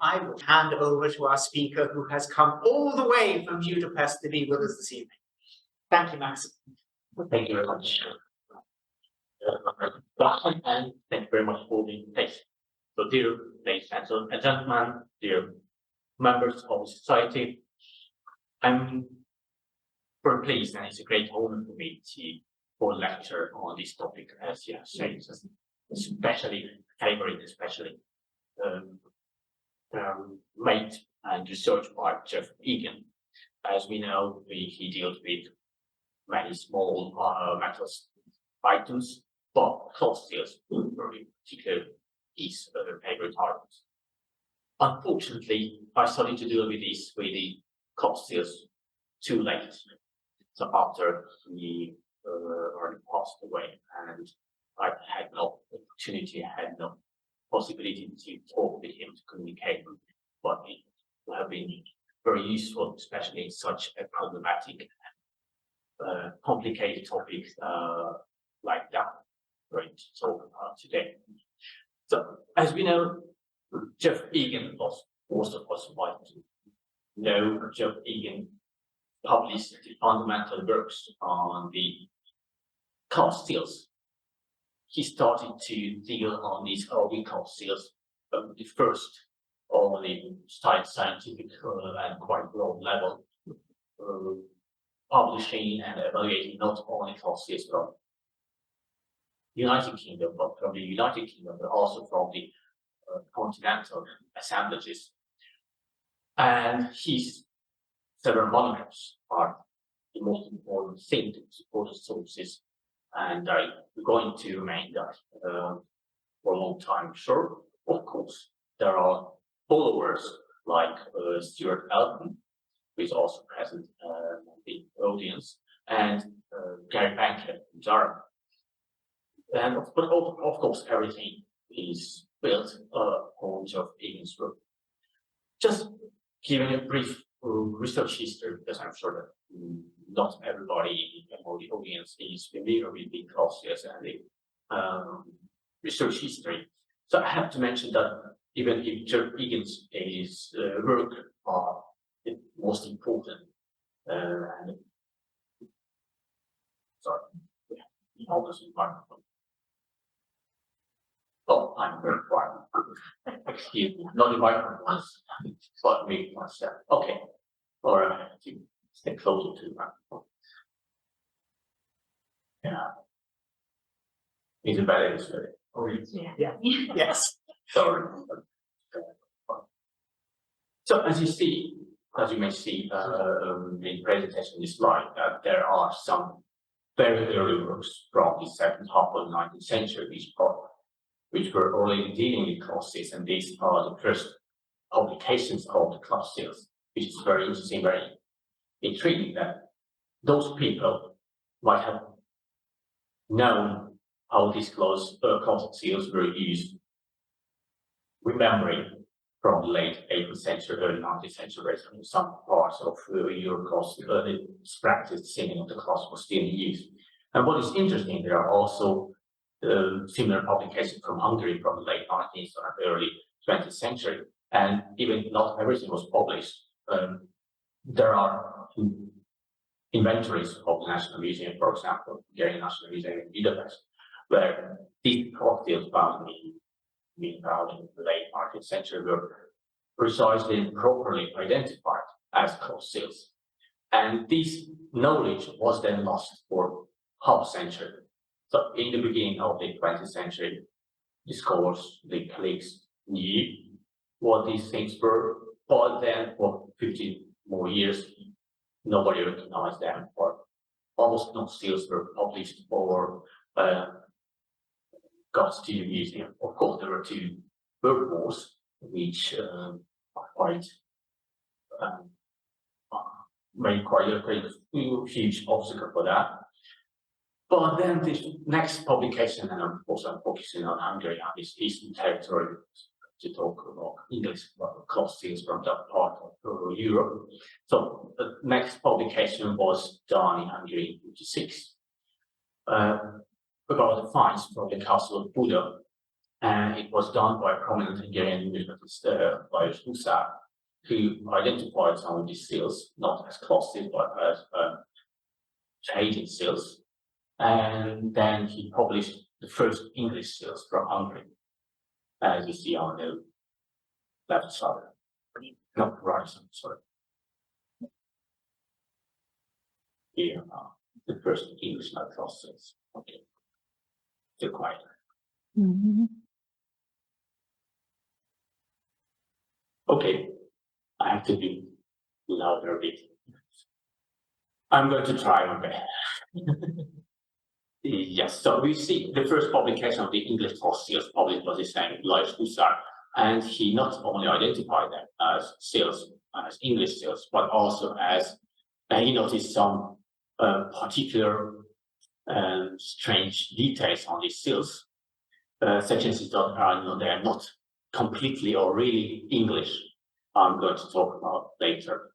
I will hand over to our speaker who has come all the way from Budapest to be with us this evening. Thank you, Maxim. Thank you very much. And thank you very much for the invitation. So, dear ladies and gentlemen, dear members of the society, I'm very pleased, and it's a great honor for me for a lecture on this topic, as you have said, especially favorite, made and researched by Geoff Egan. As we know, he deals with many small metal items, but cloth seals were in particular his favorite items. Unfortunately, I started to deal with the cloth seals too late. So after he already passed away, and I had no opportunity, I had no possibility to talk with him, to communicate with him, but it would have been very useful, especially in such a problematic, complicated topic like that we're going to talk about today. So, as we know, Geoff Egan was most of us might know. Geoff Egan published the fundamental works on the cloth seals. He started to deal on these early cloth seals, the first only scientific and quite broad level, publishing and evaluating not only cloth seals from United Kingdom, but from the United Kingdom, but also from the continental assemblages. And his several monographies are the most important thing to support the sources, and I'm going to remain that for a long time, sure. Of course, there are followers like Stuart Elton, who is also present in the audience, and Gary Banker in Durham. And but of course, everything is built on Geoff Egan's work. Just giving a brief research history, because I'm sure that not everybody in the audience is familiar with the cloth seals and the research history. So I have to mention that even if Geoff Egan's work are the most important, and sorry, yeah, almost environmental. Oh, I'm very quiet. Excuse me, not the microphone, but me myself. Okay, all right, stay closer to the microphone. Yeah, is it better this way? Yeah. Yes. Sorry. So as you may see in the presentation in this slide, there are some very early works from the second half of the 19th century, which were already dealing with cloth seals, and these are the first publications of the cloth seals, which is very interesting, very intriguing that those people might have known how these cloth seals were used, remembering from the late 18th century, early 19th century, in some parts of Europe, the practice singing of the cloth was still in use. And what is interesting, there are also similar publications from Hungary from the late 19th or early 20th century, and even not everything was published. There are inventories of the National Museum, for example, Hungarian National Museum in Budapest, where these cloth seals found in the late 19th century were precisely and properly identified as cloth seals. And this knowledge was then lost for half a century. So in the beginning of the 20th century, the scholars, the colleagues knew what these things were, but then for 50 more years, nobody recognized them, or almost no seals were published or got to the museum. Of course, there were two world wars, which made quite a huge obstacle for that. But then the next publication, and of course I'm focusing on Hungary and its eastern territory to talk about English cloth seals from that part of Europe. So the next publication was done in Hungary in 1956 about the finds from the castle of Buda And it was done by a prominent Hungarian numismatist, Eötvös Loránd, who identified some of these seals, not as cloth seals, but as trading seals. And then he published the first English seals from Hungary, as you see on the left side. No, right side, sorry. Here are the first English cloth seals. Okay. Still quiet. Okay, I have to be louder a bit. I'm going to try my best. Yes, so we see the first publication of the English cloth seals published was his name, Eötvös Loránd, and he not only identified them as seals, as English seals, but also as he noticed some particular strange details on these seals, such as they are not completely or really English. I'm going to talk about later.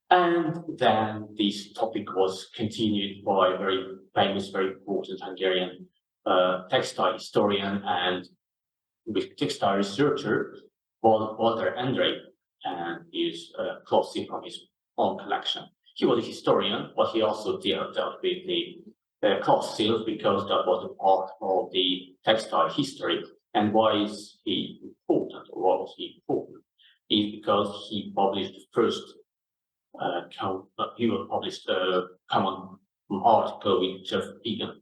And then this topic was continued by a very famous, very important Hungarian textile historian and textile researcher, Walter Endre, and is cloth seal from his own collection. He was a historian, but he also dealt with the cloth seals because that was a part of the textile history. And why is he important, or why was he important? Is because he published the first published a common article with Geoff Egan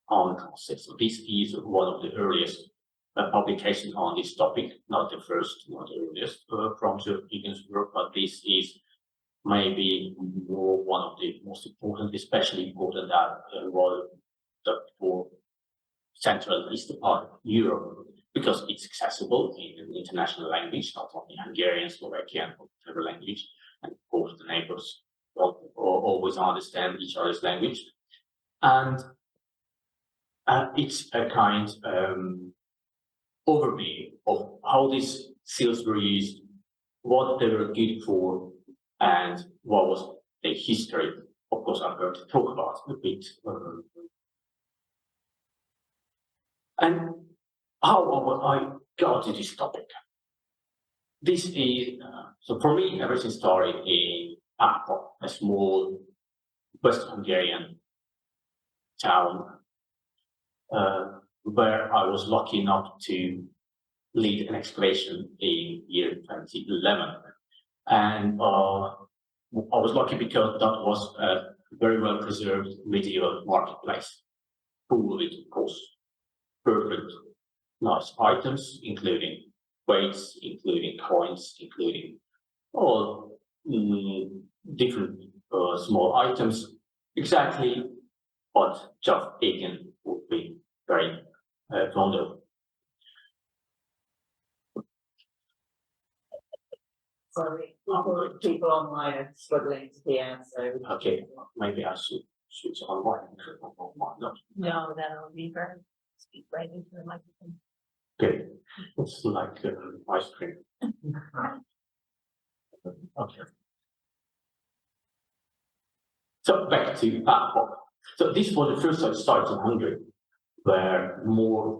on cloth seals. So this is one of the earliest publications on this topic, not the first, not the earliest from Geoff Egan's work, but this is maybe one of the most important, especially important that was for Central and Eastern part of Europe, because it's accessible in an international language, not only Hungarian, Slovakian, or whatever language, and of course the neighbors always understand each other's language. And it's a kind overview of how these seals were used, what they were good for, and what was the history. Of course, I'm going to talk about a bit. And how I got to this topic. This is, so for me, everything started in Apple, a small West Hungarian town, where I was lucky enough to lead an excavation in year 2011. And I was lucky because that was a very well preserved medieval marketplace, full with, of course, perfect, nice items, including weights, including coins, including all different small items, exactly what Geoff Egan would be very fond of. Sorry, people online are struggling to hear, so. Okay, maybe I should switch on my microphone. No, that'll be very, speak right into the microphone. Okay, it's like ice cream. Okay. So back to Apple. So this was the first such site in Hungary, where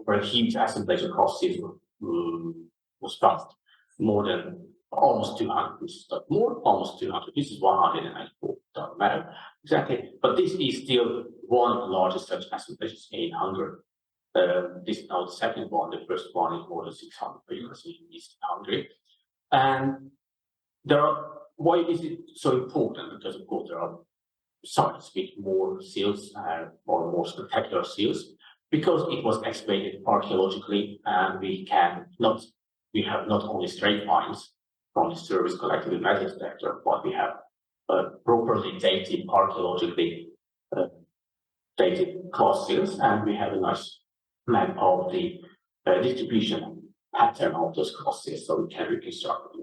a huge assemblage of cloth seals was found. More than almost 200 pieces, almost 200. This is 194, doesn't matter exactly. But this is still one of the largest such assemblages in Hungary. This is now the second one. The first one is more than 600 because in East Hungary. And why is it so important? Because of course there are sites with more seals or more spectacular seals, because it was excavated archaeologically, and we have not only straight finds from the service collected with metal detector, but we have properly dated, archaeologically dated cloth seals, and we have a nice map of the distribution pattern of those cloth seals, so we can reconstruct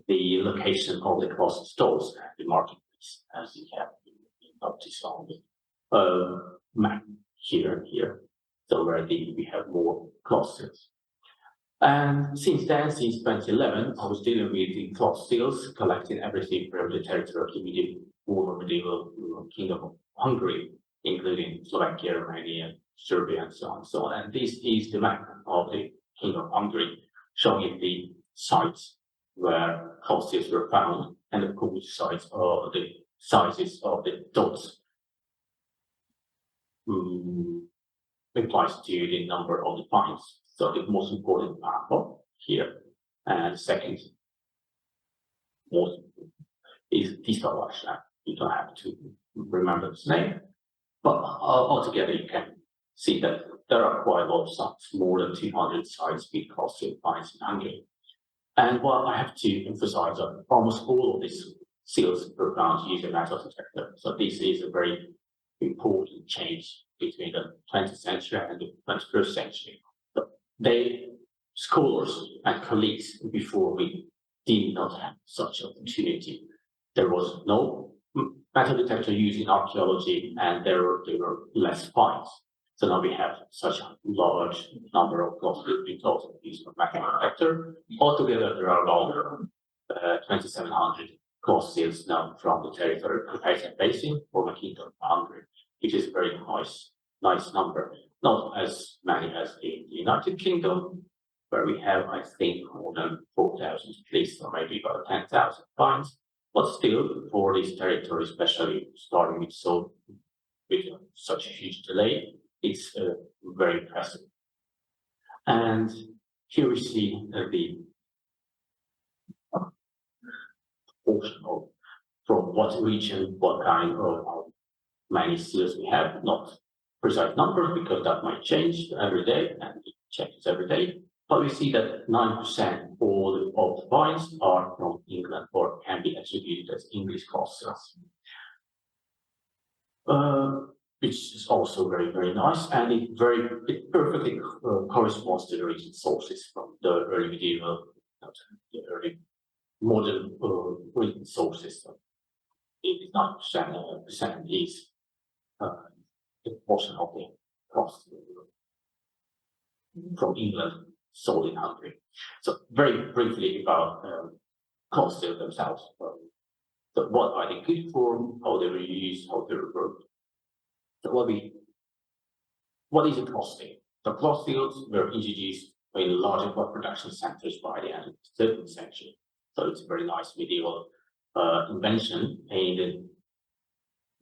the location of the cloth stores at the marketplace, as you have noticed on the map here. So where we have more cloth seals. And since then, since 2011, I was dealing with the cloth seals, collecting everything from the territory of the medieval kingdom of Hungary including Slovakia, Romania, Serbia, and so on and so on. And this is the map of the Kingdom of Hungary, showing the sites where cloth seals were found, and of course sites are the sizes of the dots. Implies to the number of the finds. So the most important part here, and second most is Tisza. You don't have to remember its name, but altogether you can see that there are quite a lot of sites, more than 200 sites with cloth seal finds in Hungary. And what I have to emphasize that almost all of these seals were found using metal detector. So this is a very important change between the 20th century and the 21st century. But scholars and colleagues before we did not have such opportunity. There was no metal detector used in archaeology, and there were less finds. So now we have such a large number of cloth because of use of metal detector. Altogether, there are about 2,700 cloth seals now from the territory of the Basin or the Kingdom of Hungary, which is a very nice number. Not as many as in the United Kingdom, where we have, I think, more than 4,000 at least, or maybe about 10,000 finds. But still, for this territory, especially starting with such a huge delay, it's very impressive. And here we see the portion of from what region, what kind of how many seals we have, not precise numbers because that might change every day and it changes every day. But we see that 9% all of the finds are from England or can be attributed as English cloth seals. Which is also very, very nice, and it perfectly corresponds to the recent sources from the early medieval, the early modern written sources. 89% is the portion of the cloth from England sold in Hungary. So very briefly about cloth seals themselves. So what are they good for? How they were used? How they were worked? So what is a cloth seal? The cloth seals were introduced in larger cloth production centers by the end of the 13th century. So it's a very nice medieval invention in the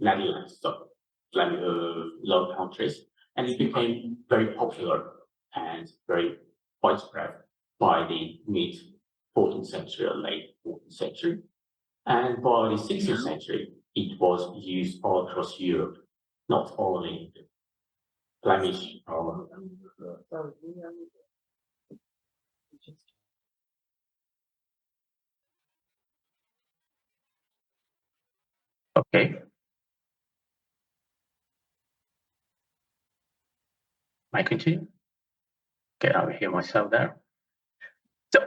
Netherlands, so Low Countries, and it became very popular and very widespread by the mid 14th century or late 14th century. And by the 16th century, it was used all across Europe, not only in Flemish or okay. I continue. Okay, I will hear myself there. So,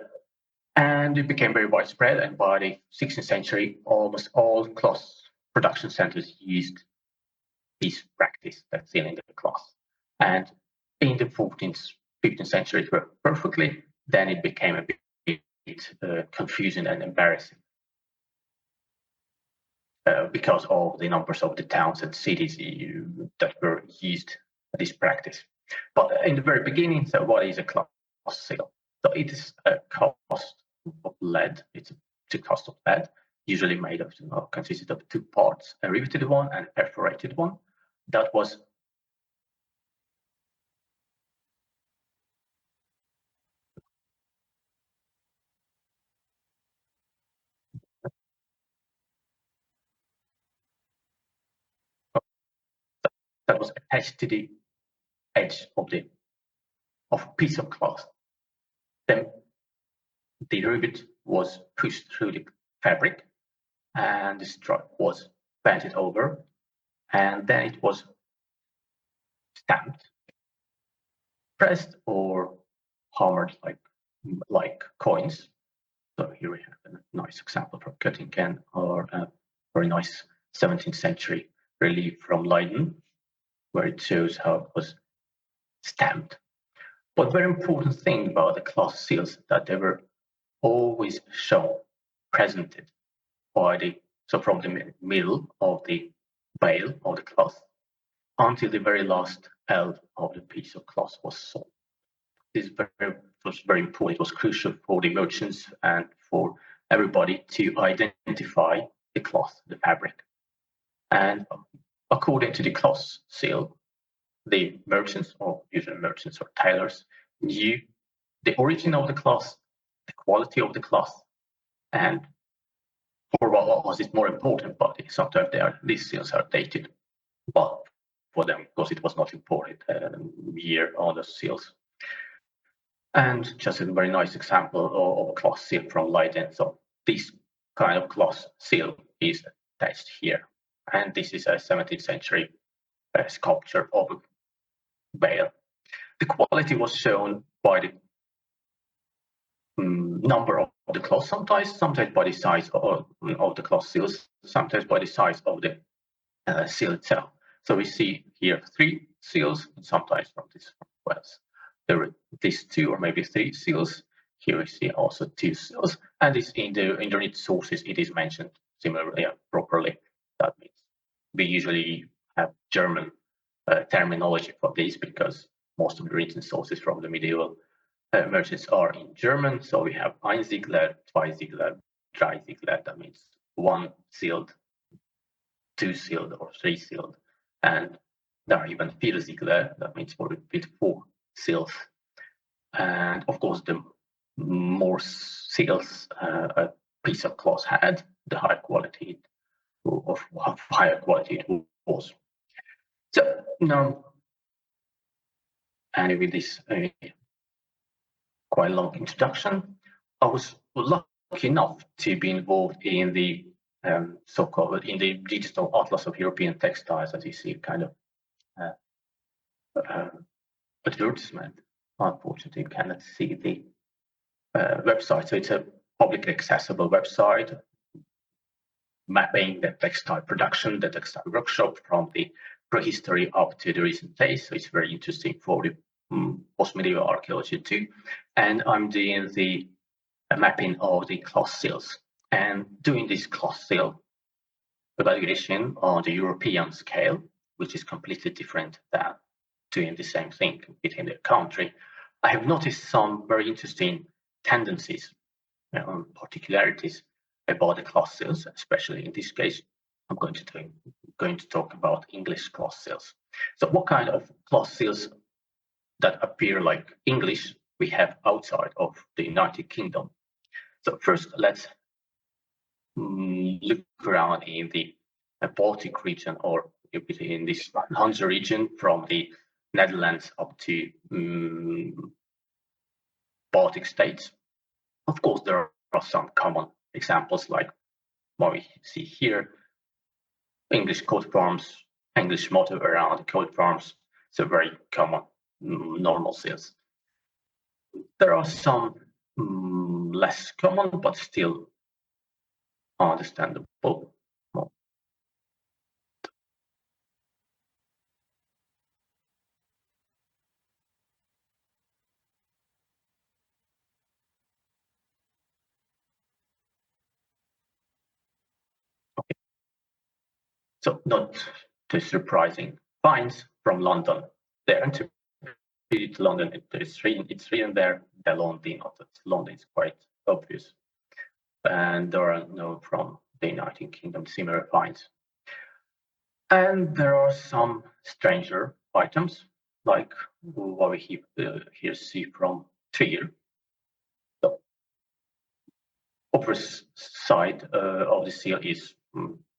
and it became very widespread, and by the 16th century, almost all cloth production centers used this practice, that sealing the cloth. And in the 14th, 15th century, it worked perfectly. Then it became a bit confusing and embarrassing because of the numbers of the towns and cities that were used this practice. But in the very beginning, so what is a cloth seal? So it is a cast of lead. It's a cast of lead, usually made of consisted of two parts: a riveted one and a perforated one. That was attached to the edge of a piece of cloth. Then the rivet was pushed through the fabric, and the strap was bent over, and then it was stamped, pressed, or hammered like coins. So here we have a nice example from Göttingen, or a very nice 17th century relief from Leiden, where it shows how it was stamped. But very important thing about the cloth seals that they were always shown, presented by so from the middle of the bale of the cloth, until the very last eld of the piece of cloth was sold. This was very important. It was crucial for the merchants and for everybody to identify the cloth, the fabric. And according to the cloth seal, the merchants, or usually merchants or tailors, knew the origin of the cloth, the quality of the cloth, and for what was it more important, but sometimes these seals are dated, but for them, because it was not imported year on the seals. And just a very nice example of a cloth seal from Leiden. So this kind of cloth seal is attached here. And this is a 17th century sculpture of a whale. The quality was shown by the number of the cloth, sometimes by the size of the cloth seals, sometimes by the size of the seal itself. So we see here 3 seals, and sometimes from these whales. There are these 2 or maybe 3 seals. Here we see also 2 seals, and it's in the internet sources it is mentioned similarly properly. That means we usually have German terminology for this because most of the written sources from the medieval merchants are in German. So we have ein Ziegler, zwei Ziegler, drei Ziegler. That means 1 sealed, 2 sealed, or 3 sealed, and there are even 4 Ziegler. That means with 4 seals. And of course, the more seals a piece of cloth had, the higher quality it was. So now, and with this quite long introduction, I was lucky enough to be involved in the so-called in the digital atlas of European textiles, as you see, kind of advertisement. Unfortunately, you cannot see the website. So it's a publicly accessible website mapping the textile production, the textile workshop from the prehistory up to the recent days. So it's very interesting for the post-medieval archaeology too. And I'm doing the mapping of the cloth seals and doing this cloth seal evaluation on the European scale, which is completely different than doing the same thing within the country. I have noticed some very interesting tendencies, particularities about the cloth seals, especially in this case. I'm going to talk about English cloth seals. So what kind of cloth seals that appear like English we have outside of the United Kingdom? So first, let's look around in the Baltic region, or in this Hansa region from the Netherlands up to Baltic states. Of course, there are some common examples like what we see here. English coat farms, English motto around coat farms. So very common, normal seals. There are some less common, but still understandable. Okay. So not too surprising finds from London. They're interpreted to London. It's written there. The London, London is quite obvious. And there are no from the United Kingdom similar finds. And there are some stranger items, like what we here see from Trier. The upper side of the seal is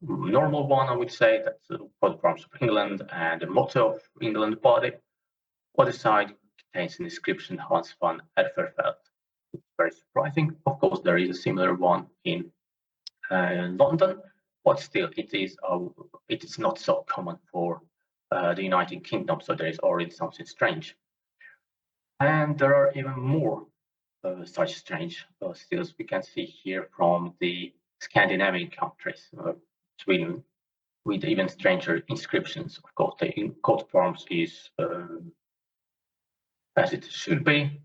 normal one, I would say. That's the coat farms of England and the motto of England body. Other side contains an inscription Hans van Erferveld. It's very surprising. Of course, there is a similar one in London, but still it is not so common for the United Kingdom, so there is already something strange. And there are even more such strange seals we can see here from the Scandinavian countries, Sweden, with even stranger inscriptions. Of course, the coat farms is as it should be,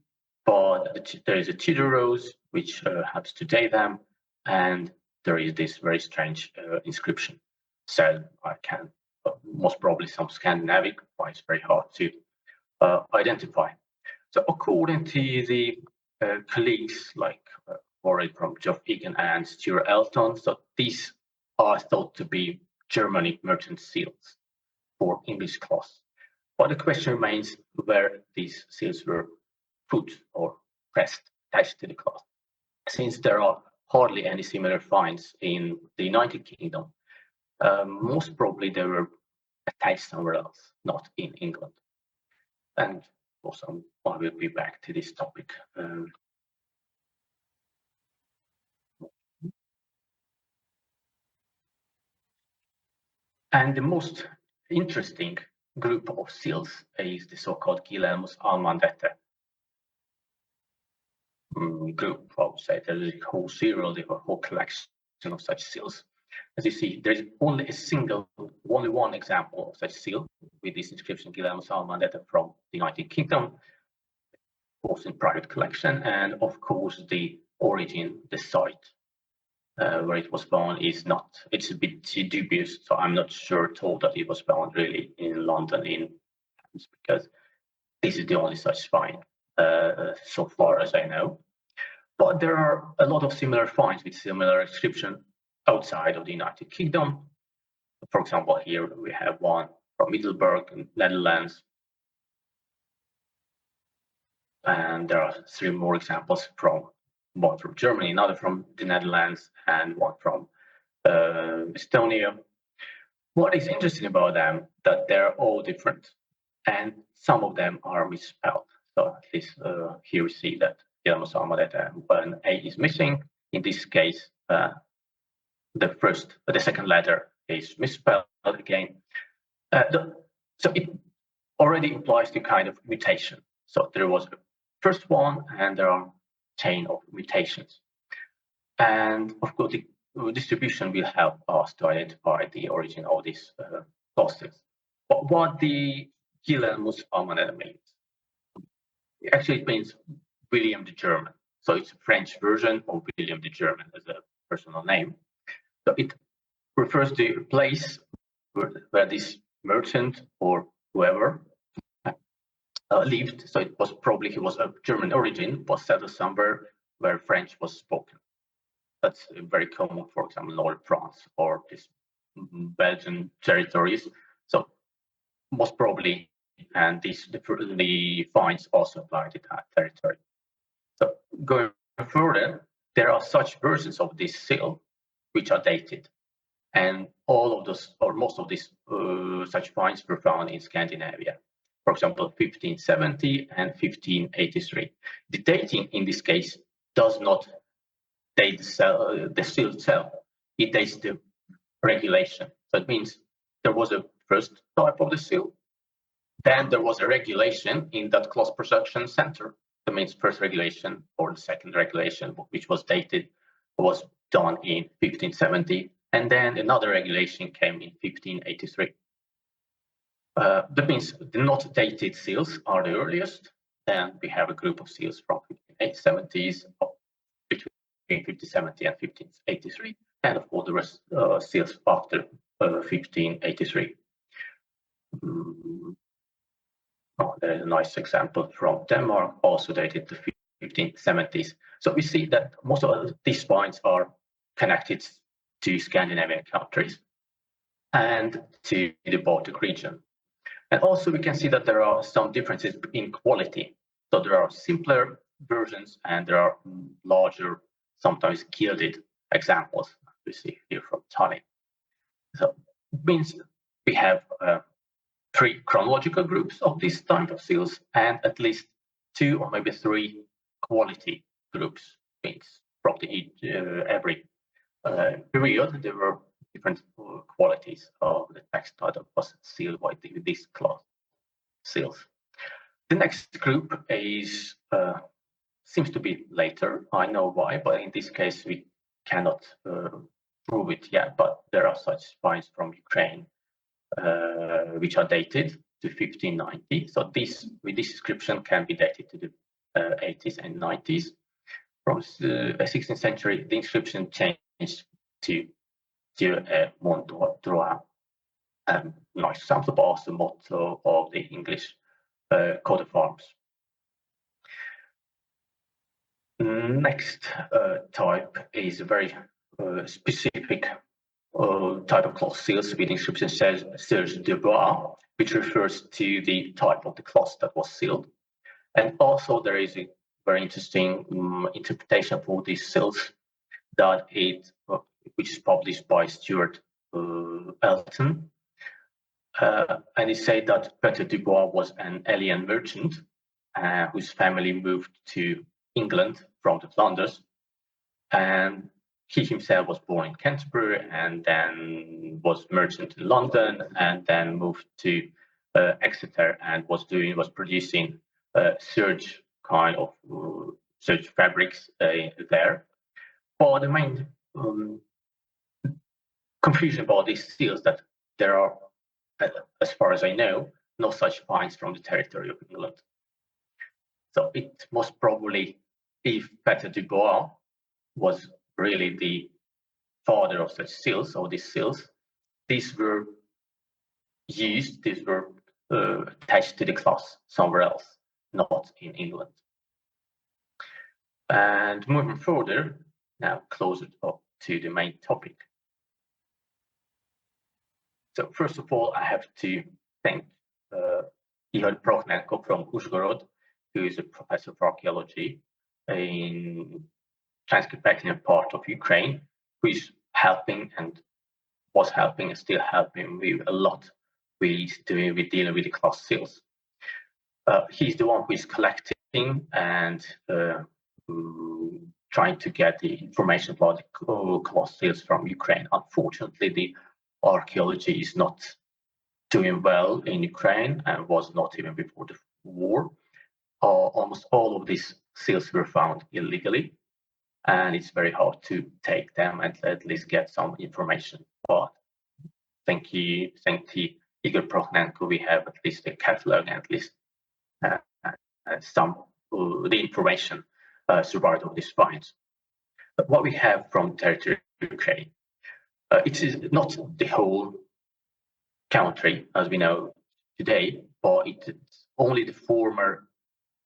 but there is a Tudor rose which helps to date them, and there is this very strange inscription. So I can most probably some Scandinavic, but it's very hard to identify. So according to the colleagues like already from Geoff, Egan and Stuart Elton, so these are thought to be Germanic merchant seals for English cloth. But the question remains where these seals were put or pressed, attached to the cloth. Since there are hardly any similar finds in the United Kingdom, most probably they were attached somewhere else, not in England. And also, I will be back to this topic. And the most interesting group of seals is the so-called Guillemets Almandette group. I would say there is a whole serial, a whole collection of such seals. As you see, there is only one example of such seal with this inscription Guillemets Almandette from the United Kingdom, was in private collection, and of course the origin, the site where it was found is not, it's a bit dubious, so I'm not sure at all that it was found really in London because this is the only such find so far as I know. But there are a lot of similar finds with similar inscription outside of the United Kingdom. For example, here we have one from Middelburg in Netherlands. And there are 3 more examples one from Germany, another from the Netherlands, and one from Estonia. What is interesting about them that they're all different, and some of them are misspelled. So at least here we see that Guillemets Almandette, when A is missing. In this case, the second letter is misspelled again. So it already implies the kind of mutation. So there was a first one, and there are chain of mutations. And of course, the distribution will help us to identify the origin of these process. But what the Guillemets Almandette means, actually it means William the German. So it's a French version of William the German as a personal name. So it refers to a place where this merchant or whoever lived. So it was probably he was of German origin, was settled somewhere where French was spoken. That's very common, for example, North France or this Belgian territories. So most probably, and the finds also apply to that territory. So going further, there are such versions of this seal which are dated, and all of those or most of these such finds were found in Scandinavia. For example, 1570 and 1583. The dating in this case does not date the seal itself. It dates the regulation. So it means there was a first type of the seal, then there was a regulation in that cloth production center. That means first regulation or the second regulation, which was dated, was done in 1570, and then another regulation came in 1583. That means the not dated seals are the earliest. Then we have a group of seals from 1570s, between 1570 and 1583, and of course the rest seals after 1583. There's a nice example from Denmark, also dated to 1570s. So we see that most of these finds are connected to Scandinavian countries and to the Baltic region. And also we can see that there are some differences in quality. So there are simpler versions and there are larger, sometimes gilded examples we see here from Tallinn. So it means we have 3 chronological groups of this type of seals and at least 2 or maybe 3 quality groups. Means from every period there were different qualities of the textile that was sealed by these cloth seals. The next group is seems to be later. I know why, but in this case we cannot prove it yet. But there are such finds from Ukraine which are dated to 1590. So this with this description can be dated to the 80s and 90s. From the 16th century, the inscription changed to Mordovin, nice sample, but also motto of the English coat of arms. Next type is a very specific type of cloth seals with inscription says Serge de Bois, which refers to the type of the cloth that was sealed. And also there is a very interesting interpretation for these seals that which is published by Stuart Elton. And it said that Peter Dubois was an alien merchant whose family moved to England from the Flanders, and he himself was born in Canterbury and then was merchant in London and then moved to Exeter and was producing serge kind of serge fabrics there. But the main confusion about these seals that there are, as far as I know, no such finds from the territory of England. So it most probably, if Peter Dubois was really the father of such seals, or these seals, these were attached to the cloth somewhere else, not in England. And moving further, now closer up to the main topic. So first of all, I have to thank Eötvös Loránd from Uzhgorod, who is a professor of archaeology in Transcarpathian part of Ukraine, who is helping and was helping and still helping with a lot with dealing with the cloth seals. He's the one who is collecting and trying to get the information about the cloth seals from Ukraine. Unfortunately, the archaeology is not doing well in Ukraine and was not even before the war. Almost all of these seals were found illegally, and it's very hard to take them and at least get some information. But thank you, Igor Prokhnenko, we have at least a catalog and at least some the information survived of these finds. But what we have from territory of Ukraine, it is not the whole country as we know today, but it's only the former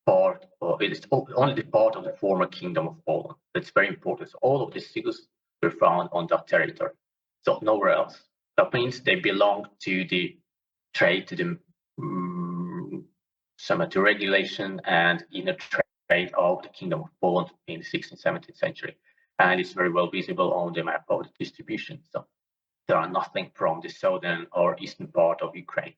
part, or it is only the part of the former kingdom of Poland. That's very important. So all of these seals were found on that territory, so nowhere else. That means they belong to the trade, to the cemetery regulation and inner trade of the kingdom of Poland in the 16th, 17th century. And it's very well visible on the map of the distribution. So there are nothing from the southern or eastern part of Ukraine.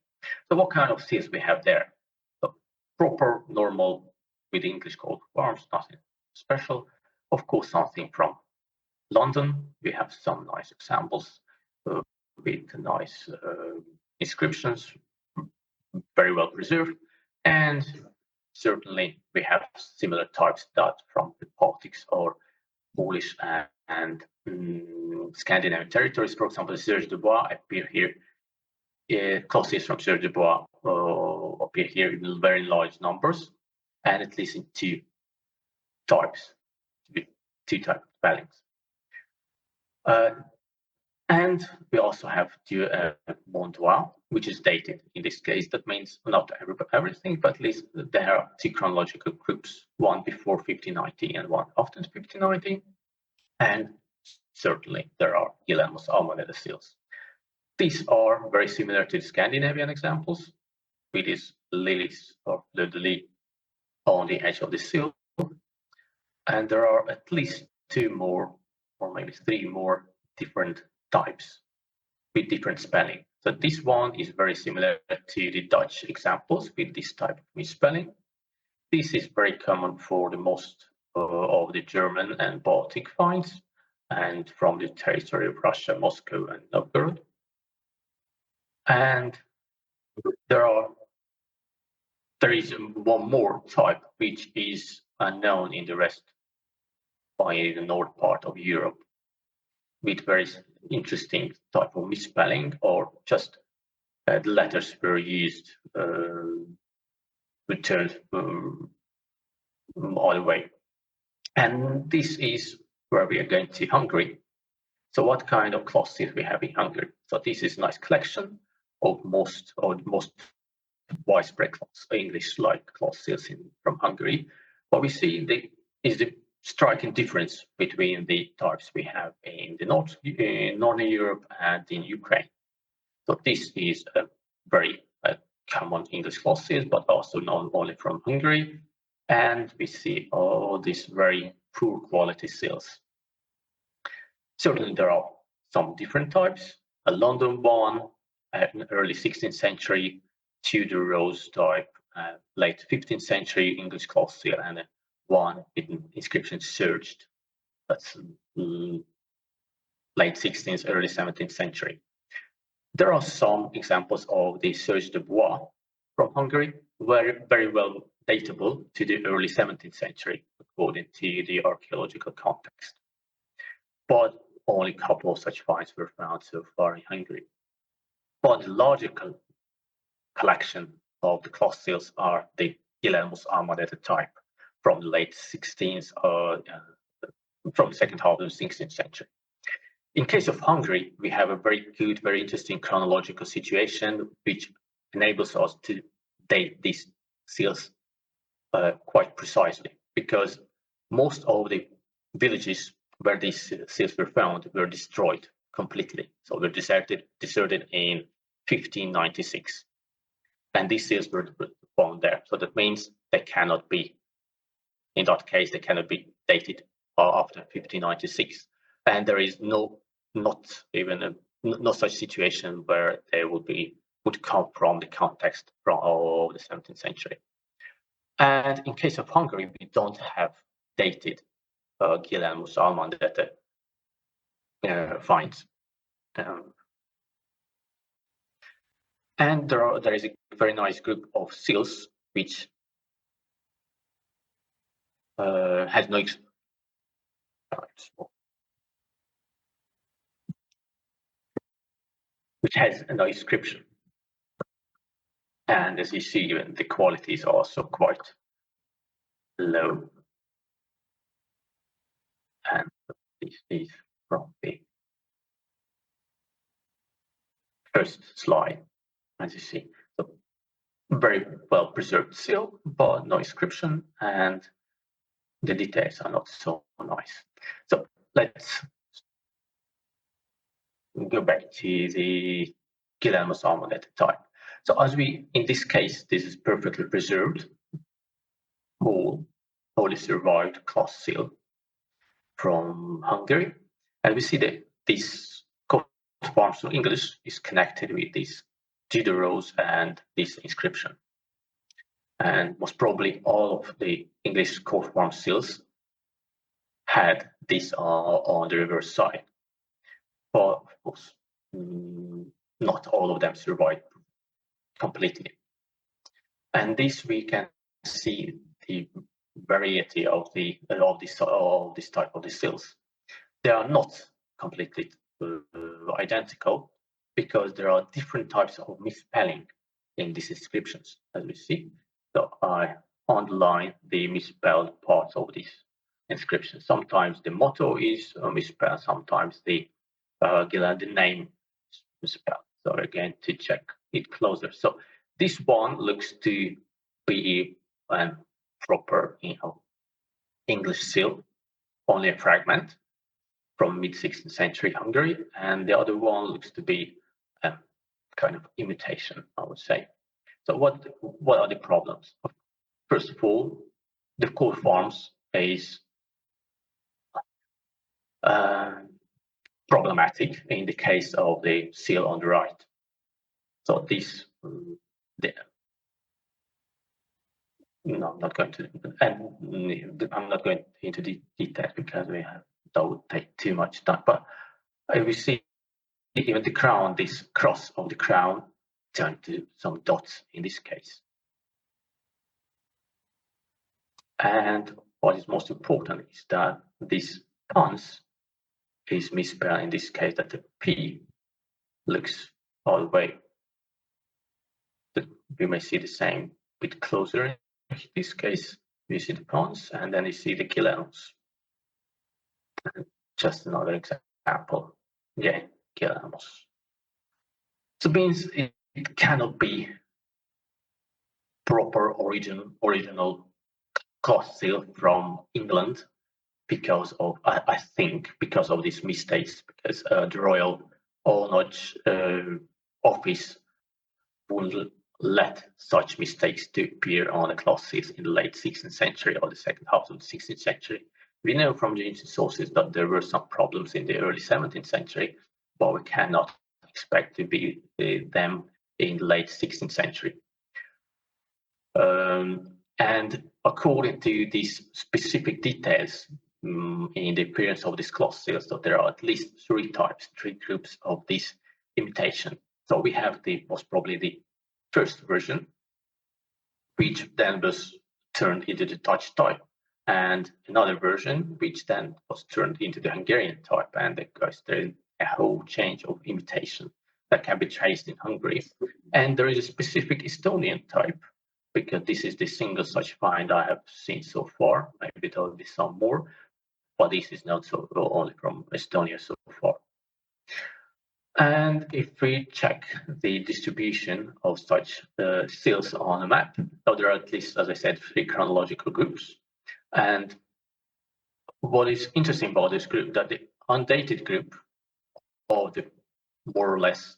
So what kind of seals we have there? So proper, normal, with English coat of arms, nothing special. Of course, something from London. We have some nice examples with nice inscriptions, very well preserved. And certainly we have similar types that from the Baltics or Polish and Scandinavian territories. For example, Serge de Bois appear here. Clothes from Serge de Bois appear here in very large numbers, and at least in two types of spellings. And we also have Mondois, which is dated. In this case, that means not everything, but at least there are two chronological groups, one before 1590 and one after 1590. And certainly there are Guillermo's Almoneda seals. These are very similar to the Scandinavian examples, with these lilies or fleur-de-lis on the edge of the seal. And there are at least two more, or maybe three more different types with different spelling. So this one is very similar to the Dutch examples with this type of misspelling. This is very common for the most of the German and Baltic finds, and from the territory of Russia, Moscow, and Novgorod. And there is one more type which is unknown in the rest by the north part of Europe, with very interesting type of misspelling, or just the letters were used returned all the way. And this is where we are going to Hungary. So what kind of cloth seals we have in Hungary? So this is a nice collection of most widespread English like class seals from Hungary. What we see is the striking difference between the types we have in the Northern Europe and in Ukraine. So this is a very common English class seals, but also not only from Hungary. And we see all these very poor quality seals. Certainly there are some different types. A London one, in early 16th century, Tudor rose type, late 15th century English class seal, and one with inscription surged. That's late 16th, early 17th century. There are some examples of the Serge de Bois from Hungary, very well datable to the early 17th century, according to the archaeological context. But only a couple of such finds were found so far in Hungary. But the larger collection of the class seals are the Guillermo's Almadete type from the late 16th, from the second half of the 16th century. In case of Hungary, we have a very good, very interesting chronological situation, which enables us to date these seals quite precisely, because most of the villages where these seals were found were destroyed completely. So they're deserted in 1596. And these seals were found there. So that means they cannot be, in that case, they cannot be dated after 1596. And there is no such situation where they would come from the context of the 17th century. And in case of Hungary, we don't have dated Guillermo's Almadete finds. And there is a very nice group of seals which has no inscription. And as you see, the quality is also quite low. And this is from the first slide, as you see. So very well preserved seal, but no inscription, and the details are not so nice. So let's go back to the Guillermo's Almadete type. So in this case, this is perfectly preserved, wholly survived class seal from Hungary. And we see that this coat of arms from English is connected with this Tudor rose and this inscription. And most probably all of the English coat of arms seals had this on the reverse side. But of course, not all of them survived completely. And this we can see the variety of this type of the seals. They are not completely identical because there are different types of misspelling in these inscriptions, as we see. So I underline the misspelled parts of this inscription. Sometimes the motto is misspelled, sometimes the name is misspelled. So again, to check it closer. So this one looks to be a proper, English seal, only a fragment from mid-16th century Hungary, and the other one looks to be a kind of imitation, I would say. So what are the problems? First of all, the coat of arms is problematic in the case of the seal on the right. So this, I'm not going into the details because that would take too much time. But we see even the crown, this cross of the crown, turned to some dots in this case. And what is most important is that this pons is misspelled in this case, that the P looks all the way. You may see the same bit closer. In this case, you see the pons, and then you see the Guillermo's. Just another example. Yeah, Guillermo's. So means it it cannot be proper original cloth seal from England because of, I think, because of these mistakes, because the Royal Ornage Office wouldn't let such mistakes to appear on the cloth seals in the late 16th century or the second half of the 16th century. We know from the ancient sources that there were some problems in the early 17th century, but we cannot expect to be them in the late 16th century. And according to these specific details in the appearance of these cloth seals, that there are at least three groups of this imitation. So we have the most probably the first version, which then was turned into the Dutch type, and another version which then was turned into the Hungarian type, and there's a whole change of imitation that can be traced in Hungary. And there is a specific Estonian type, because this is the single such find I have seen so far. Maybe there will be some more, but this is not so only from Estonia so far. And if we check the distribution of such seals on a map, so there are at least, as I said, 3 chronological groups. And what is interesting about this group, that the undated group of the more or less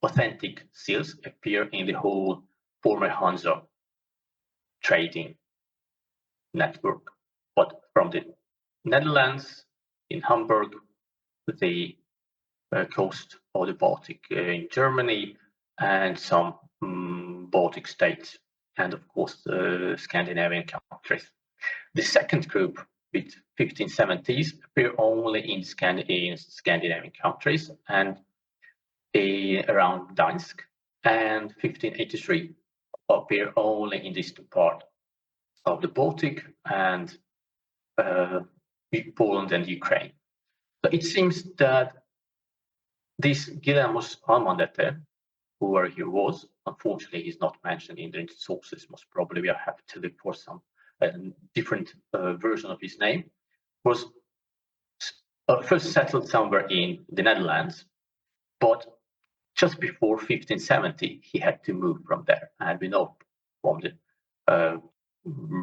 authentic seals appear in the whole former Hansa trading network. But from the Netherlands, in Hamburg, the coast of the Baltic in Germany, and some Baltic states, and of course the Scandinavian countries. The second group, with 1570s, appear only in Scandinavian countries and around Gdańsk, and 1583 appear only in this part of the Baltic and Poland and Ukraine. So it seems that this Guillermus Almandete, whoever he was, unfortunately he's not mentioned in the sources, most probably we have to look for some different version of his name, was first settled somewhere in the Netherlands, but just before 1570 he had to move from there. And we know from the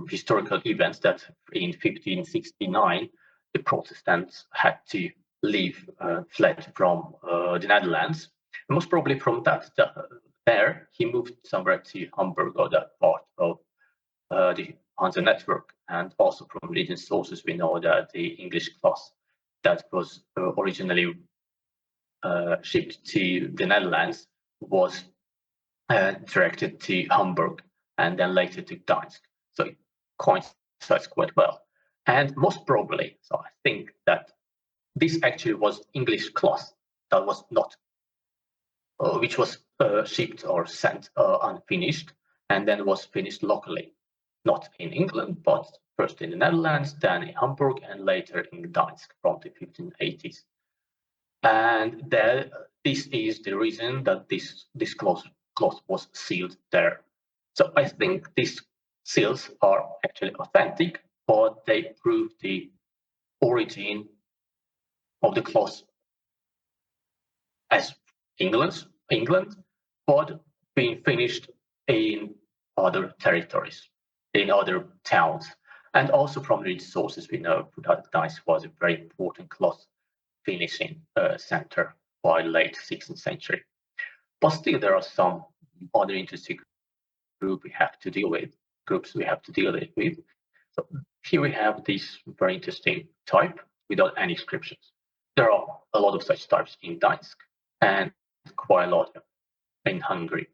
historical events that in 1569 the Protestants had to leave, fled from the Netherlands. And most probably from there he moved somewhere to Hamburg, or that part of the Hansa network. And also from region sources we know that the English class that was originally shipped to the Netherlands was directed to Hamburg and then later to Gdańsk. So it coincides quite well. And most probably, so I think that this actually was English cloth that was not, which was shipped or sent unfinished, and then was finished locally, not in England, but first in the Netherlands, then in Hamburg, and later in Gdańsk from the 1580s. And this is the reason that this cloth was sealed there. So I think these seals are actually authentic, but they prove the origin of the cloth as England, but being finished in other territories, in other towns. And also from the sources we know that Gdańsk was a very important cloth finishing center by late 16th century. But still there are some other interesting groups we have to deal with. So here we have this very interesting type without any inscriptions. There are a lot of such types in Gdańsk and quite a lot in Hungary.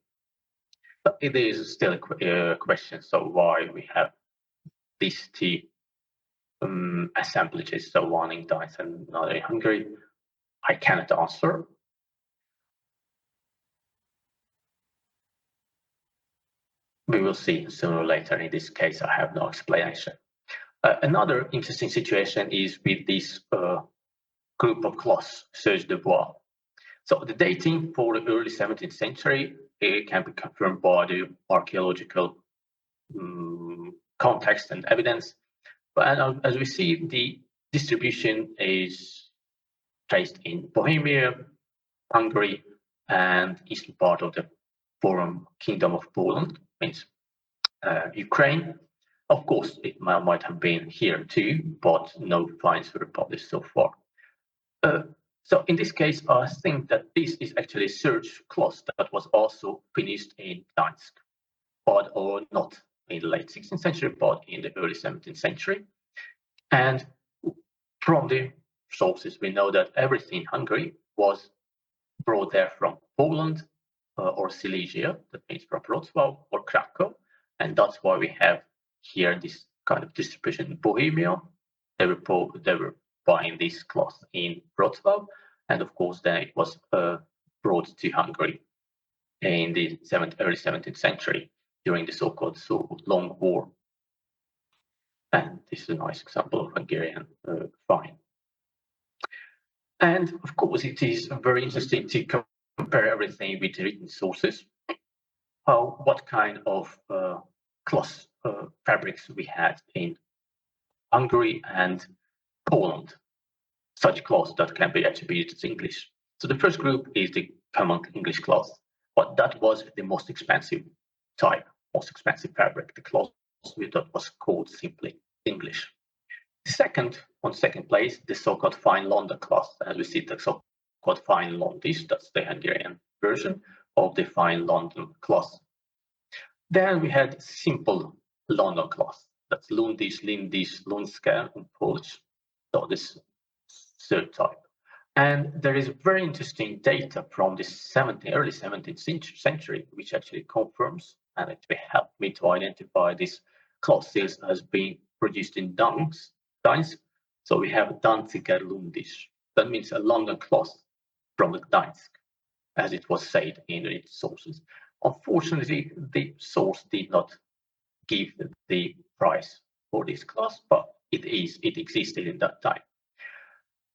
But it is still a question, so why we have these two assemblages, so one in Gdańsk and another in Hungary, I cannot answer. We will see sooner or later. In this case, I have no explanation. Another interesting situation is with this group of cloths, Serge de Bois. So the dating for the early 17th century can be confirmed by the archaeological context and evidence. But as we see, the distribution is traced in Bohemia, Hungary and eastern part of the former Kingdom of Poland, means Ukraine. Of course, it might have been here too, but no finds were published so far. So in this case, I think that this is actually a search class that was also finished in Gdańsk, but or not in the late 16th century, but in the early 17th century. And from the sources, we know that everything in Hungary was brought there from Poland or Silesia, that means from Wrocław or Krakow. And that's why we have here this kind of distribution in Bohemia. They were buying this cloth in Wrocław, and of course then it was brought to Hungary in the early 17th century during the so-called Long War. And this is a nice example of Hungarian find. And of course, it is very interesting to compare everything with the written sources. What kind of cloth fabrics we had in Hungary and Poland, such cloths that can be attributed to English. So the first group is the common English cloth, but that was the most expensive type, most expensive fabric, the cloth that was called simply English. On second place, the so-called fine London cloth, as we see the so-called fine Londish, that's the Hungarian version of the fine London cloth. Then we had simple London cloth, that's Lundish, Lindish, Lunska in Polish, so this third type. And there is very interesting data from the early 17th century, which actually confirms, and it helped me to identify this cloth seals as being produced in Gdańsk. So we have Danziger Lundish. That means a London cloth from Gdańsk, as it was said in its sources. Unfortunately, the source did not give the price for this cloth, but it existed in that time.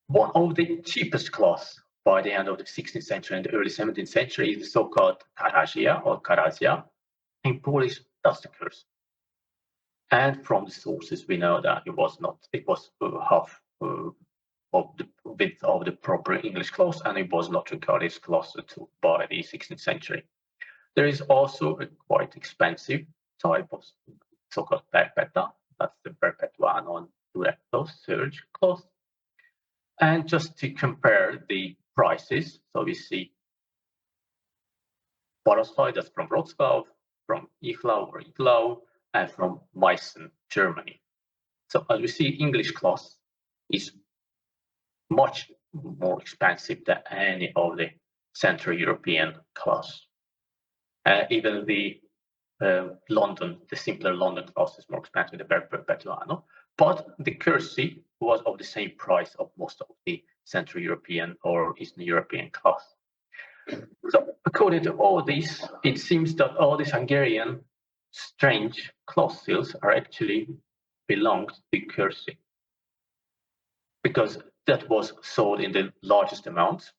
One of the cheapest cloths by the end of the 16th century and the early 17th century is the so-called Karazia or Karazia. In Polish, that's the curse. And from the sources, we know that it was half of the width of the proper English cloth, and it was not regarded as cloth by the 16th century. There is also a quite expensive type of so-called perpeta, that's the perpetuano and duretto serge cloth. And just to compare the prices, so we see Borosoi, that's from Wrocław, from Iglau, and from Meissen, Germany. So as we see, English cloth is much more expensive than any of the Central European cloths. Even the simpler London cloth is more expensive than Perpetuano, but the currency was of the same price of most of the Central European or Eastern European cloth. So according to all this, it seems that all these Hungarian strange cloth seals are actually belonged to currency, because that was sold in the largest amount,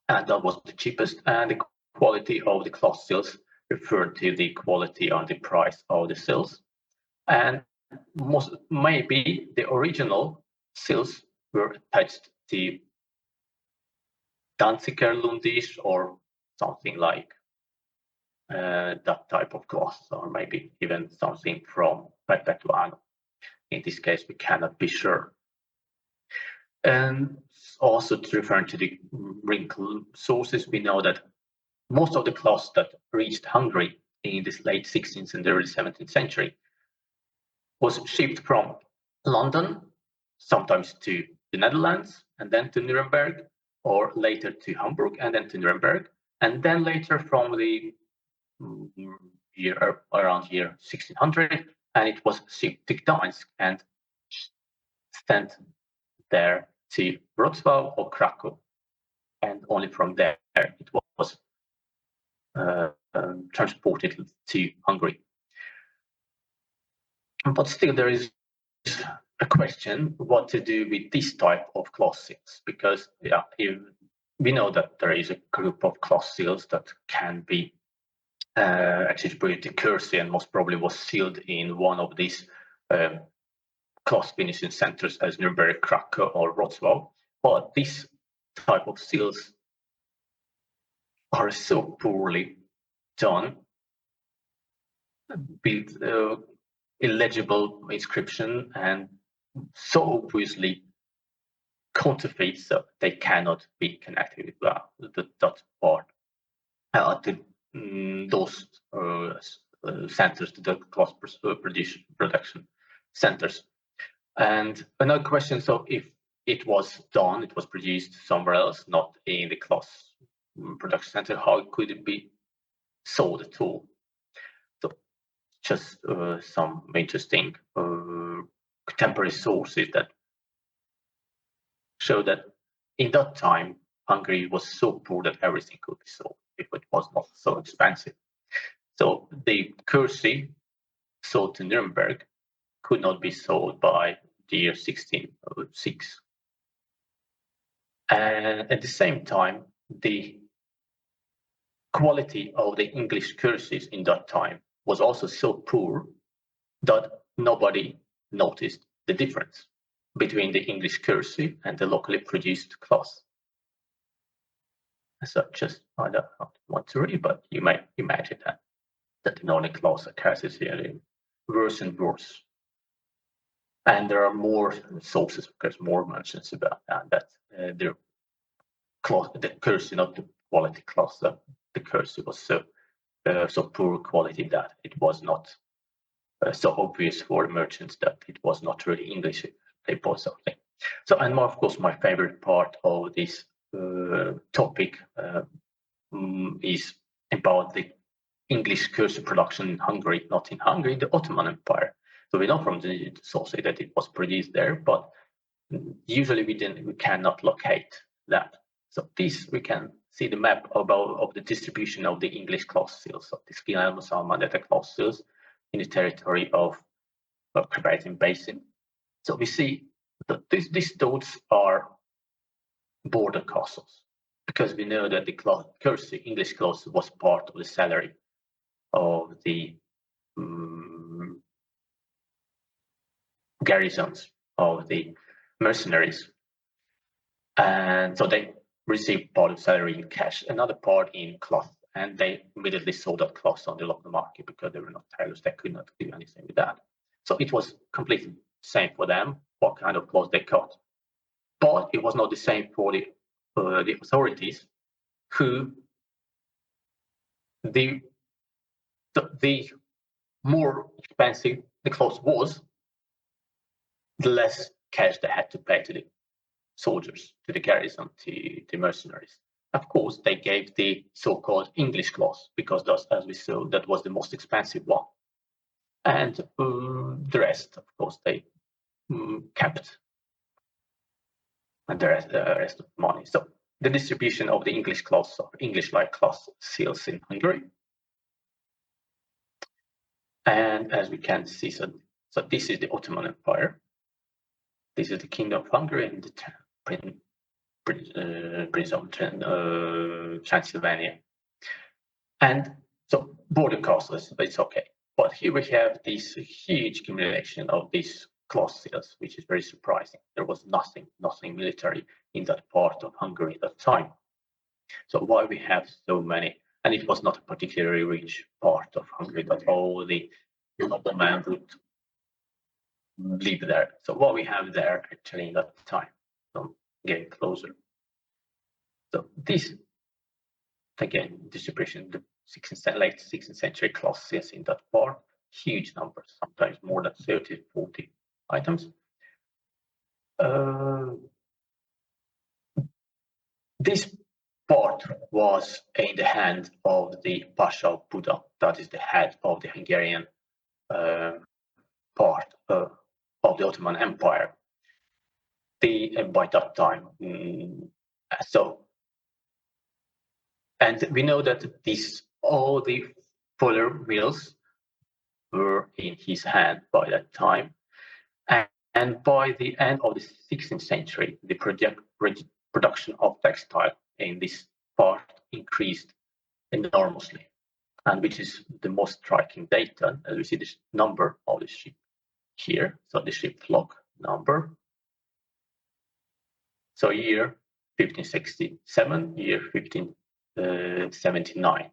and that was the cheapest, and the quality of the cloth seals referred to the quality and the price of the seals. And maybe the original seals were attached to Danziger Lundish or something like that type of cloth, or maybe even something from Perpetuano. In this case, we cannot be sure. And also, to refer to the wrinkle sources, we know that most of the cloths that reached Hungary in this late 16th and early 17th century was shipped from London, sometimes to the Netherlands, and then to Nuremberg, or later to Hamburg, and then to Nuremberg, and then later from the around year 1600, and it was shipped to Gdańsk and sent there to Wrocław or Krakow, and only from there it was transported to Hungary. But still, there is a question what to do with this type of cloth seals, because we know that there is a group of cloth seals that can be attributed to currency, and most probably was sealed in one of these cloth finishing centers as Nuremberg, Krakow, or Wrocław. But this type of seals are so poorly done with illegible inscription and so obviously counterfeit, so they cannot be connected with that part. Those centers, to the cloth production centers. And another question: so if it was produced somewhere else, not in the cloth production center, how could it be sold at all? So just some interesting contemporary sources that show that in that time Hungary was so poor that everything could be sold if it was not so expensive. So the kersey sold to Nuremberg could not be sold by the year 1606. And at the same time, the quality of the English curses in that time was also so poor that nobody noticed the difference between the English kersey and the locally produced cloth. So just, I don't want to read, but you might imagine that the Nordic cloth curses here worse and worse. And there are more sources, because more mentions about that the cloth, the kersey, not the quality cloth, the kersey was so poor quality that it was not so obvious for merchants that it was not really English if they bought something. So, and of course, my favorite part of this topic is about the English kersey production in Hungary, not in Hungary, the Ottoman Empire. So we know from the sources that it was produced there, but usually we cannot locate that. So this we can see the map of the distribution of the English cloth seals, of the Skinelmo Salmanetta cloth seals in the territory of Carpathian Basin. So we see that these dots are border castles, because we know that the kersey, English cloth, was part of the salary of the garrisons of the mercenaries, and so they received part of salary in cash, another part in cloth, and they immediately sold that cloth on the local market because they were not tailors, they could not do anything with that. So it was completely the same for them what kind of cloth they cut, but it was not the same for the authorities, who the more expensive the cloth was, the less cash they had to pay to the soldiers, to the garrison, to the mercenaries. Of course, they gave the so-called English cloth because, as we saw, that was the most expensive one. And the rest, of course, they kept, and the rest of the money. So the distribution of the English cloth, of English-like cloth seals in Hungary. And as we can see, so this is the Ottoman Empire. This is the Kingdom of Hungary and the Prince of Transylvania. And so border castles, it's okay. But here we have this huge accumulation of these cloth seals, which is very surprising. There was nothing military in that part of Hungary at that time. So why we have so many? And it was not a particularly rich part of Hungary that all the noblemen would live there. So what we have there actually in that time, so getting closer. So this, again, distribution, the late 16th century cloth seals in that part, huge numbers, sometimes more than 30, 40 items. This part was in the hand of the Pasha of Buda, that is the head of the Hungarian part of the Ottoman Empire. By that time, and we know that all the fuller mills were in his hand by that time, and by the end of the 16th century, the production of textile in this part increased enormously, and which is the most striking data, as we see this number of the ship here, so the ship flock number. So year 1567, year 15 79,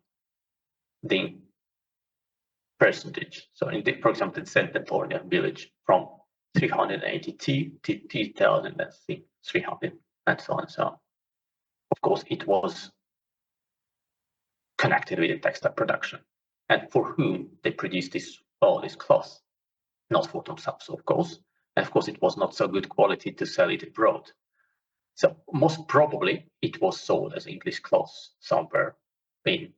the percentage. So in the, for example, the Centepornia village from 382 to 2300 and so on and so on. Of course, it was connected with the textile production. And for whom they produced all this cloth? Not for themselves, of course. And of course, it was not so good quality to sell it abroad. So most probably it was sold as English cloth somewhere in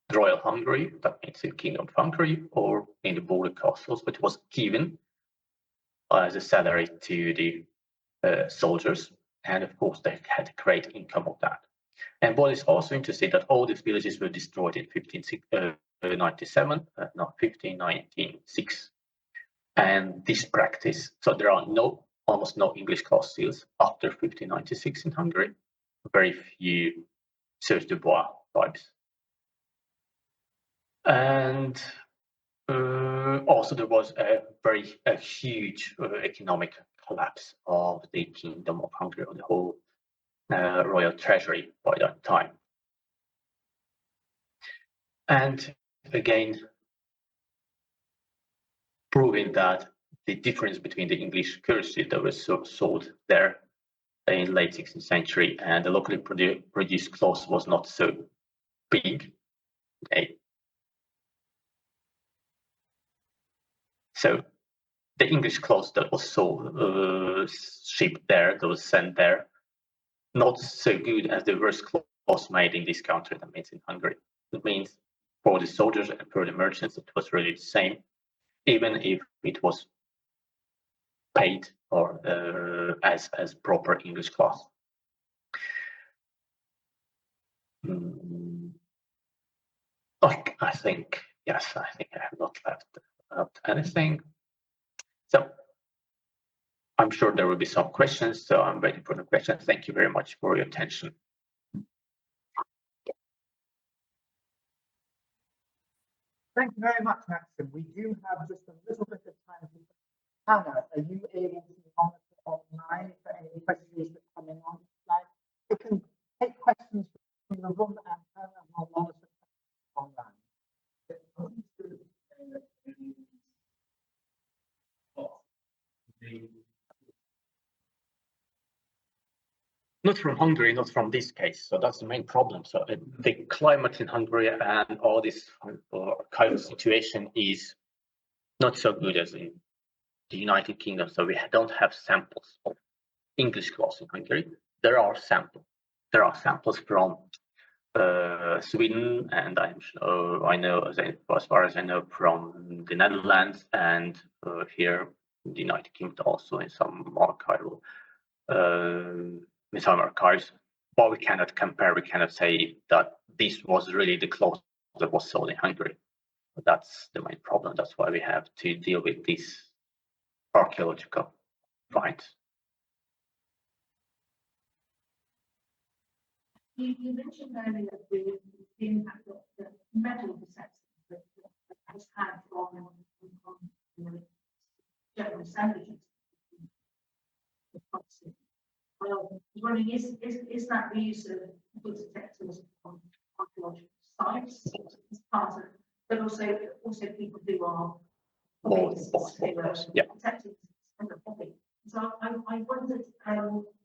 the Royal Hungary, that means the Kingdom of Hungary, or in the border castles, but it was given as a salary to the soldiers. And of course, they had a great income of that. And what is also interesting that all these villages were destroyed in 1596. And this practice, so there are almost no English cloth seals after 1596 in Hungary, very few serge de bois types. And also there was a huge economic collapse of the Kingdom of Hungary, of the whole royal treasury by that time. And again, proving that the difference between the English currency that was sold there in late 16th century and the locally produced cloth was not so big. Okay. So the English cloth that was sold, shipped there, that was sent there, not so good as the worst cloth made in this country, that means in Hungary. It means for the soldiers and for the merchants, it was really the same, even if it was paid or as proper English cloth. I think, yes, I think I have not left out anything. So I'm sure there will be some questions, so I'm waiting for the questions. Thank you very much for your attention. Thank you very much, Maxim. We do have just a little bit of time. Hannah, are you able to monitor online for any questions that come in on the slide? You can take questions from the room and Hannah will monitor online. Not from Hungary, not from this case. So that's the main problem. So the climate in Hungary and all this kind of situation is not so good as in the United Kingdom. So we don't have samples of English cloth in Hungary. There are samples. There are samples from Sweden, and I know, as far as I know, from the Netherlands, and here in the United Kingdom also in some archival. In some archives, but we cannot compare. We cannot say that this was really the cloth that was sold in Hungary. But that's the main problem. That's why we have to deal with these archaeological finds. You mentioned earlier the impact of the metal detectors that has had on general assemblages. I was wondering, is that the use of metal detectors on archaeological sites as part of, but also people who are detecting and the hobby. So I wondered,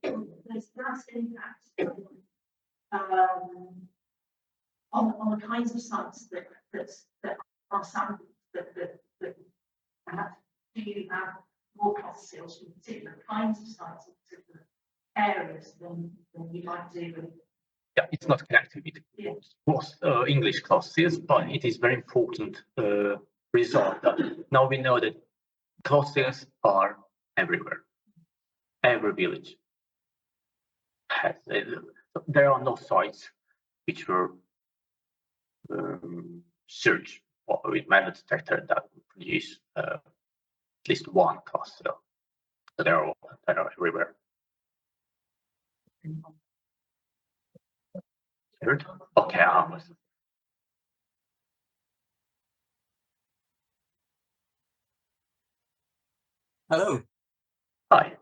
there's that impact on the kinds of sites that are sampled that perhaps do you have more cost sales from particular kinds of sites in particular areas than you might do with. Yeah, it's not connected with English cloth seals, but it is very important result that now we know that cloth seals are everywhere. Every village has. There are no sites which were searched with metal detector that produce at least one cloth seal. So they are everywhere. Okay. Hello. Hi.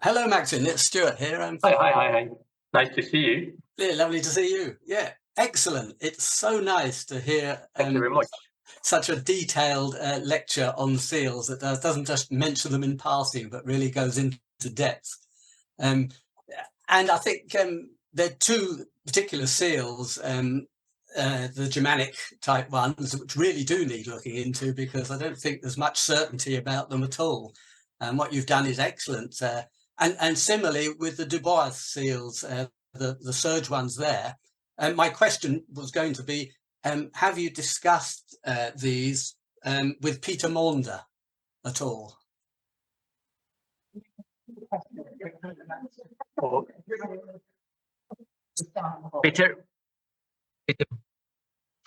Hello, Maxim. It's Stuart here. Hi. Nice to see you. Yeah, lovely to see you. Yeah, excellent. It's so nice to hear Thank you very much. such a detailed lecture on seals that doesn't just mention them in passing, but really goes into depth. And I think there are two particular seals, the Germanic type ones, which really do need looking into, because I don't think there's much certainty about them at all. And what you've done is excellent. And similarly with the Dubois seals, the surge ones there. My question was going to be, have you discussed these with Peter Maunder at all? Oh, Peter,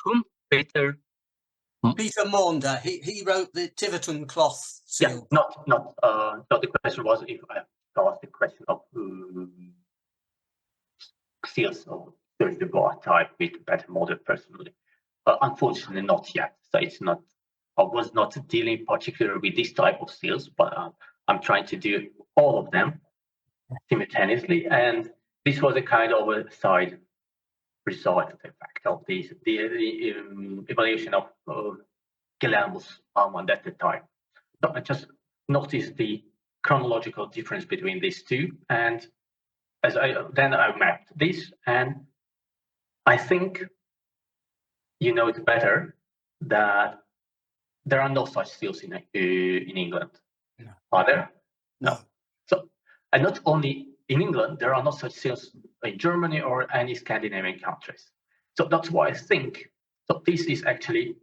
whom? Peter. Peter Maunder, he wrote the Tiverton cloth Yeah, seal. not. The question was if I asked the question of seals of the bar type with better model personally. Unfortunately, not yet. So it's not. I was not dealing particularly with this type of seals, but I'm trying to do all of them simultaneously, and this was a kind of a side result, in fact, of the evaluation of Guillermo's almond at the time. So I just noticed the chronological difference between these two, and as I mapped this, and I think you know it better that there are no such seals in England. No. Are there? No. So, and not only in England, there are no such seals in Germany or any Scandinavian countries. So that's why I think that this is actually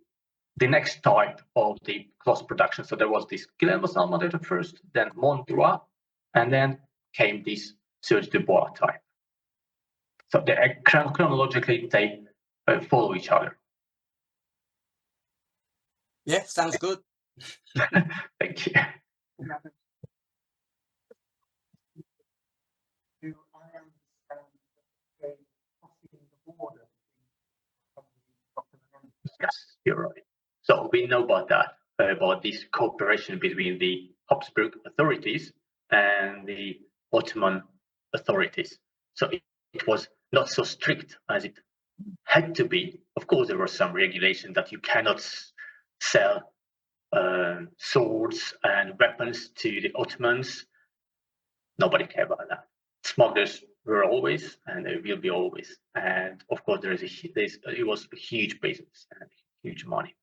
the next type of the cloth production. So there was this Guillermo's almond at first, then Mondroit, and then came this Serge Dubois type. So they chronologically they follow each other. Yeah, sounds good. Thank you. Do I understand that they crossing the border between Yes, you're right. So we know about that, about this cooperation between the Habsburg authorities and the Ottoman authorities. So it was not so strict as it had to be. Of course, there was some regulation that you cannot sell swords and weapons to the Ottomans. Nobody cared about that. Smugglers were always, and they will be always. And of course, it was a huge business and huge money.